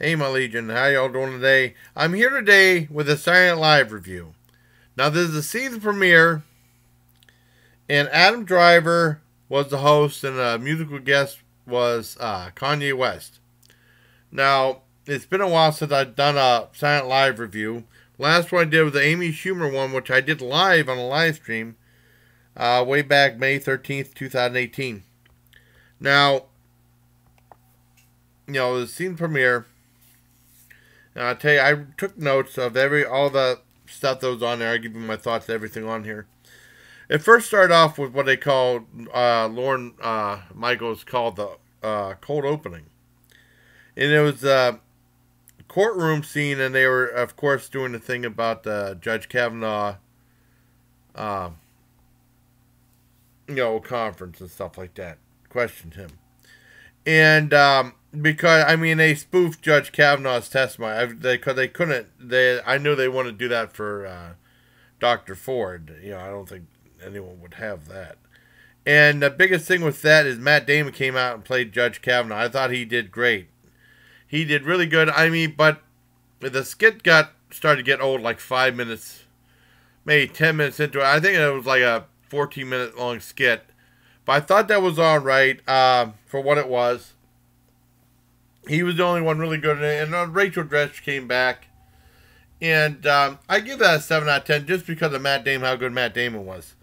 Hey, my Legion, how y'all doing today? I'm here today with a Saturday Night Live review. Now, this is the season premiere, and Adam Driver was the host, and a musical guest was Kanye West. Now, it's been a while since I've done a Saturday Night Live review. Last one I did was the Amy Schumer one, which I did live on a live stream way back May 13th, 2018. Now, the season premiere. And I'll tell you, I took notes of all the stuff that was on there. I give you my thoughts, everything on here. It first started off with what they called, Lauren Michaels called the cold opening. And it was a courtroom scene, and they were, of course, doing the thing about Judge Kavanaugh, conference and stuff like that. Questioned him. And, because, they spoofed Judge Kavanaugh's testimony. I knew they wanted to do that for Dr. Ford. I don't think anyone would have that. And the biggest thing with that is Matt Damon came out and played Judge Kavanaugh. I thought he did great. He did really good. But the skit started to get old like 5 minutes, maybe 10 minutes into it. I think it was like a 14-minute long skit. But I thought that was all right for what it was. He was the only one really good at it. And Rachel Dratch came back. And I give that a 7 out of 10 just because of Matt Damon, how good Matt Damon was.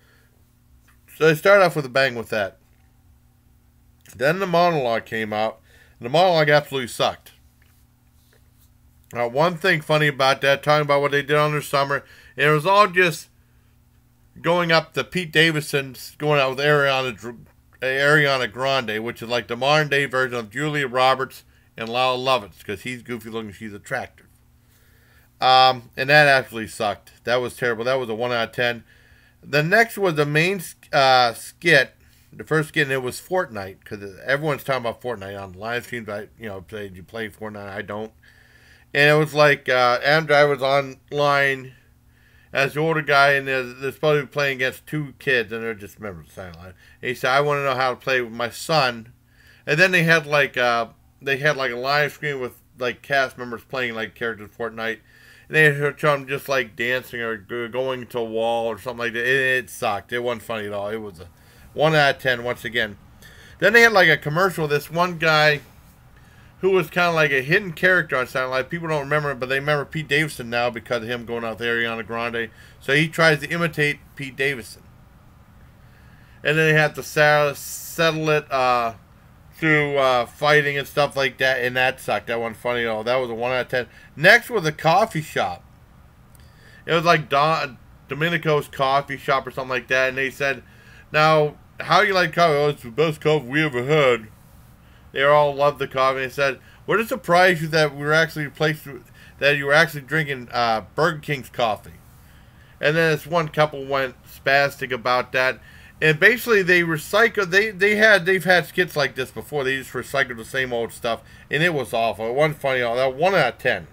So they started off with a bang with that. Then the monologue came out. And the monologue absolutely sucked. One thing funny about that, talking about what they did on their summer, and it was all just going up to Pete Davidson's, going out with Ariana Grande, which is like the modern day version of Julia Roberts and Lyle Lovitz, because he's goofy looking, she's attractive. And that absolutely sucked. That was terrible. That was a 1 out of 10. The next was the main skit. The first skit, and it was Fortnite, because everyone's talking about Fortnite on live streams. Say, you play Fortnite? I don't. And it was like Adam Driver's online as the older guy, and they're supposed to be playing against two kids, and they're just members of Silent Live. And he said, "I want to know how to play with my son." And then they had like a live screen with like cast members playing like characters of Fortnite, and they had shown them just like dancing or going to a wall or something like that. It sucked. It wasn't funny at all. It was a 1 out of 10 once again. Then they had like a commercial with this one guy who was kind of like a hidden character on Silent Live. People don't remember him, but they remember Pete Davidson now because of him going out with Ariana Grande. So he tries to imitate Pete Davidson. And then they had to settle it through fighting and stuff like that, and that sucked. That wasn't funny at all. That was a 1 out of 10. Next was a coffee shop. It was like Domenico's coffee shop or something like that, and they said, "Now, how do you like coffee?" "Oh, it's the best coffee we ever had." They all loved the coffee. They said, "Would it surprise you that you were actually drinking Burger King's coffee?" And then this one couple went spastic about that. And basically, they recycled. They've had skits like this before. They just recycled the same old stuff, and it was awful. It wasn't funny at all. That 1 out of 10.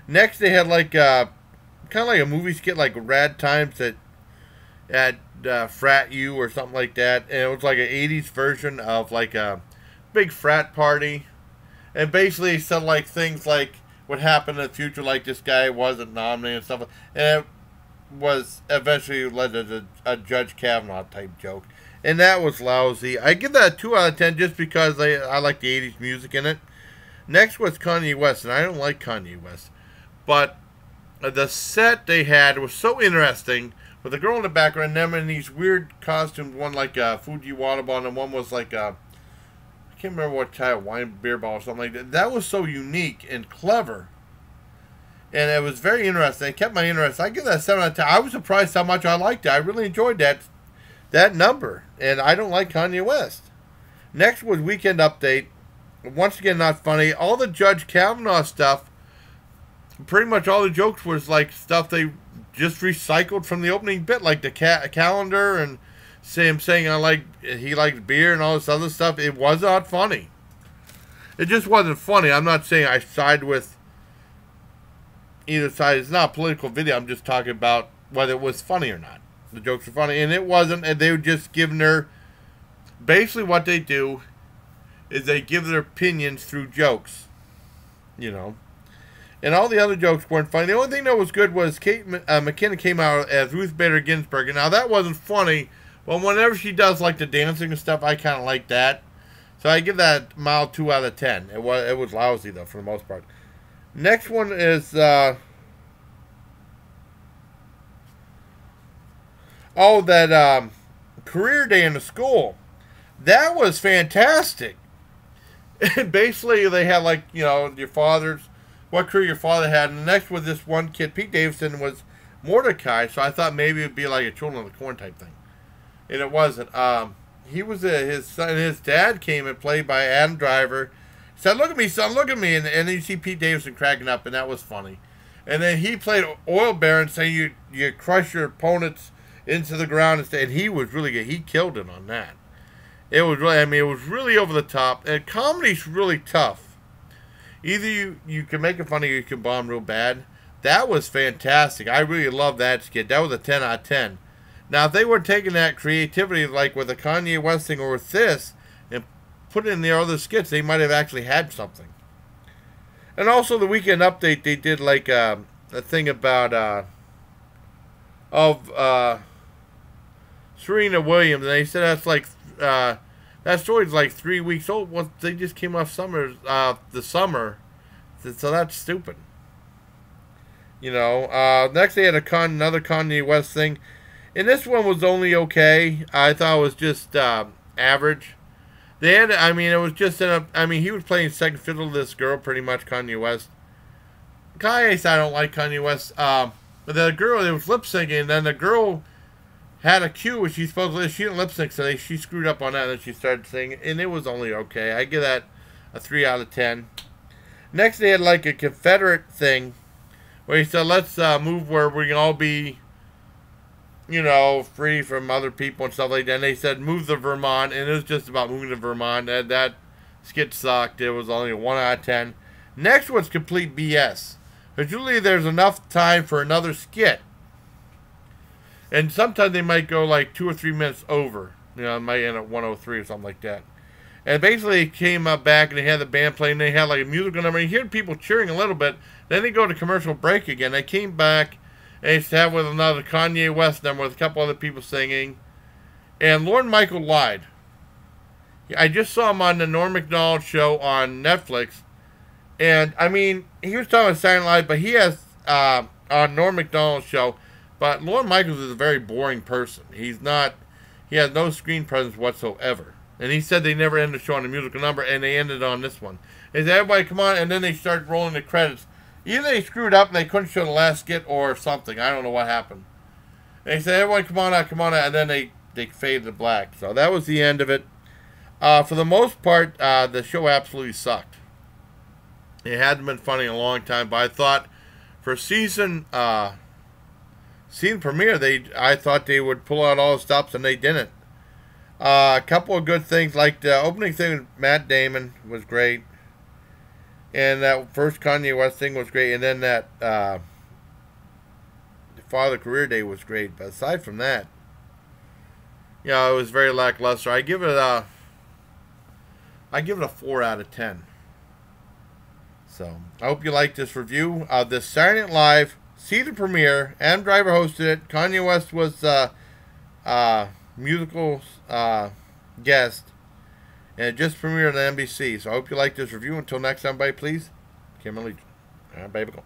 Next, they had like kind of like a movie skit, like Rad Times at Frat U or something like that. And it was like an 80s version of like a big frat party, and basically said like things like what happened in the future, like this guy wasn't nominated and stuff, and it was eventually led to a Judge Kavanaugh type joke, and that was lousy. I give that a 2 out of 10 just because I like the 80s music in it. Next was Kanye West, and I don't like Kanye West, but the set they had was so interesting with the girl in the background, them in these weird costumes, one like a Fuji water bottle, and one was like a, I can't remember what type of wine beer bottle or something like that. That was so unique and clever. And it was very interesting. It kept my interest. I give that a 7 out of 10. I was surprised how much I liked it. I really enjoyed that number. And I don't like Kanye West. Next was Weekend Update. Once again, not funny. All the Judge Kavanaugh stuff, pretty much all the jokes was like stuff they just recycled from the opening bit. Like the calendar and him saying he likes beer and all this other stuff. It was not funny. It just wasn't funny. I'm not saying I side with either side. It's not a political video. I'm just talking about whether it was funny or not. The jokes were funny, and it wasn't. And they were just giving their, basically what they do is they give their opinions through jokes. you know. And all the other jokes weren't funny. The only thing that was good was Kate McKinnon came out as Ruth Bader Ginsburg. And now that wasn't funny, but whenever she does like the dancing and stuff, I kind of like that. So I give that mild 2 out of 10. It was lousy though for the most part. Next one is that career day in the school. That was fantastic. Basically, they had like your father's what career your father had, and the next was this one kid, Pete Davidson, was Mordecai. So I thought maybe it'd be like a Children of the Corn type thing, and it wasn't. He was his son. His dad came and played by Adam Driver. Said, "Look at me, son, look at me," and then you see Pete Davidson cracking up, and that was funny. And then he played Oil Baron, saying you crush your opponents into the ground, and he was really good. He killed it on that. It was really, it was really over the top. And comedy's really tough. Either you can make it funny or you can bomb real bad. That was fantastic. I really loved that skit. That was a 10 out of 10. Now, if they were taking that creativity, like with the Kanye West thing or with this, and put it in their other skits, they might have actually had something. And also, the Weekend Update, they did like a thing about Serena Williams, and they said that's like that story's like 3 weeks old. Well, they just came off the summer, so that's stupid. Next they had another Kanye West thing, and this one was only okay. I thought it was just average. They had, it was just he was playing second fiddle to this girl, pretty much, Kanye West. Kanye said, I don't like Kanye West. But the girl, it was lip syncing, and then the girl had a cue which she didn't lip sync, so she screwed up on that, and then she started singing, and it was only okay. I give that a 3 out of 10. Next, they had like a Confederate thing, where he said, let's move where we can all be, free from other people and stuff like that. And they said, move to Vermont, and it was just about moving to Vermont. And that skit sucked. It was only a 1 out of 10. Next one's complete BS. Because usually there's enough time for another skit. And sometimes they might go like 2 or 3 minutes over. It might end at 103 or something like that. And basically it came up back and they had the band playing. And they had like a musical number. And you hear people cheering a little bit. Then they go to commercial break again. They came back and they had with another Kanye West number with a couple other people singing. And Lorne Michael lied. I just saw him on the Norm Macdonald show on Netflix. And, he was talking about Saturday Night Live, but he has, on Norm Macdonald's show, but Lorne Michaels is a very boring person. He has no screen presence whatsoever. And he said they never ended the show on a musical number, and they ended on this one. They said, everybody come on, and then they started rolling the credits. Either they screwed up and they couldn't show the last skit or something. I don't know what happened. And they said, everyone come on out, and then they faded to black. So that was the end of it. For the most part, the show absolutely sucked. It hadn't been funny in a long time, but I thought for season premiere, I thought they would pull out all the stops, and they didn't. A couple of good things, like the opening thing with Matt Damon was great, and that first Kanye West thing was great, and then that Father Career Day was great. But aside from that, it was very lackluster. I give it a 4 out of 10. So, I hope you liked this review of this Saturday Night Live season premiere. Adam Driver hosted it. Kanye West was musical guest. And it just premiered on NBC. So, I hope you liked this review. Until next time, everybody, please, Kim and Legion. All right, baby, go.